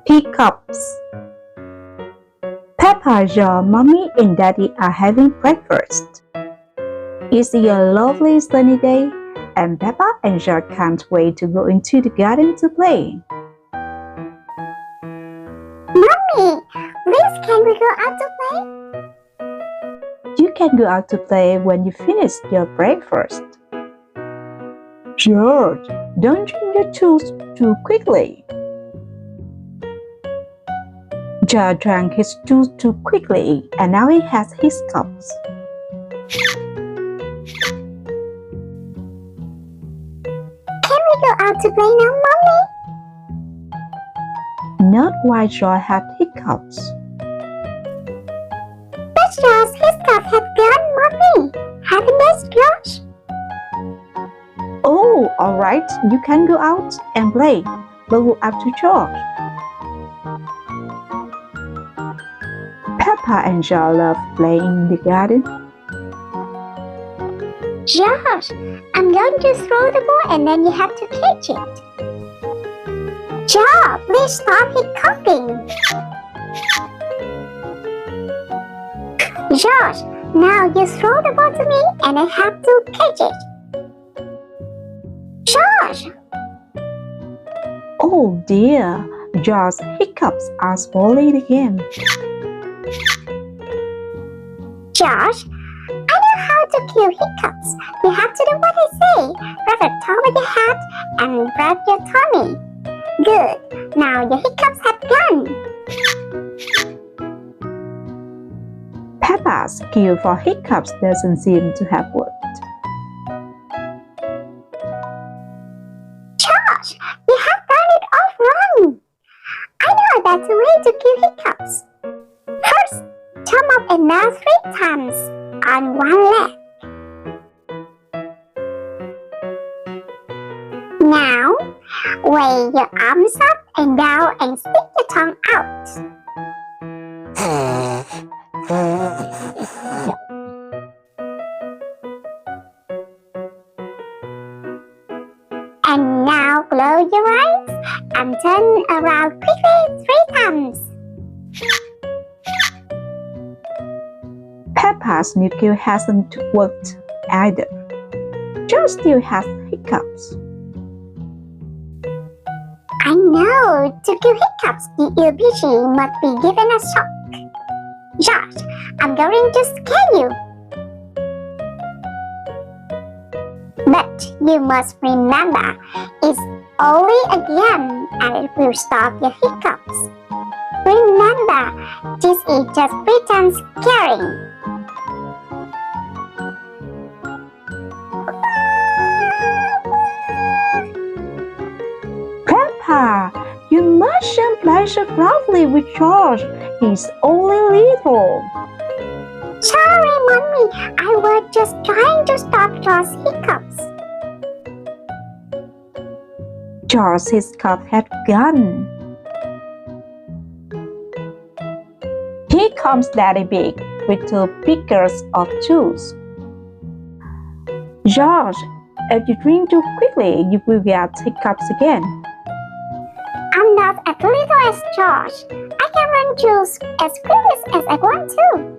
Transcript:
Hiccups. Peppa, your mommy and daddy are having breakfast. It's a lovely sunny day, and Peppa and George can't wait to go into the garden to play. Mommy, please can we go out to play? You can go out to play when you finish your breakfast. George, don't drink your juice too quickly. George drank his juice too quickly and now he has hiccups. Can we go out to play now, Mommy? Not why George had hiccups. But George's hiccups have gone, Mommy. Happiness, George? Oh, alright, you can go out and play, but look after George. Peppa and George love playing in the garden. George, I'm going to throw the ball and then you have to catch it. George, please stop hiccuping. George, now you throw the ball to me and I have to catch it. George! Oh dear, George's hiccups are spoiling the game. George, I know how to cure hiccups. You have to do what I say. Rub the top of your head and rub your tummy. Good. Now your hiccups have gone. Peppa's cure for hiccups doesn't seem to have worked. George, you have done it all wrong. I know a better way to cure hiccups. First, jump up and down 3 times on one leg. Now, wave your arms up and down and stick your tongue out. And now close your eyes and turn around quickly 3 times. Peppa's new cure hasn't worked either. George still has hiccups. I know, to cure hiccups, the LPG must be given a shock. George, I'm going to scare you. But you must remember, it's only a game and it will stop your hiccups. Remember, this is just pretend scaring. Peppa, you mustn't play so roughly with George. He's only little. Sorry, Mommy, I was just trying to stop George's hiccups. George's hiccups had gone. Here comes Daddy Big with 2 pickers of juice. George, if you drink too quickly, you will get hiccups again. I'm not as little as George. I can run juice as quickly as I want to.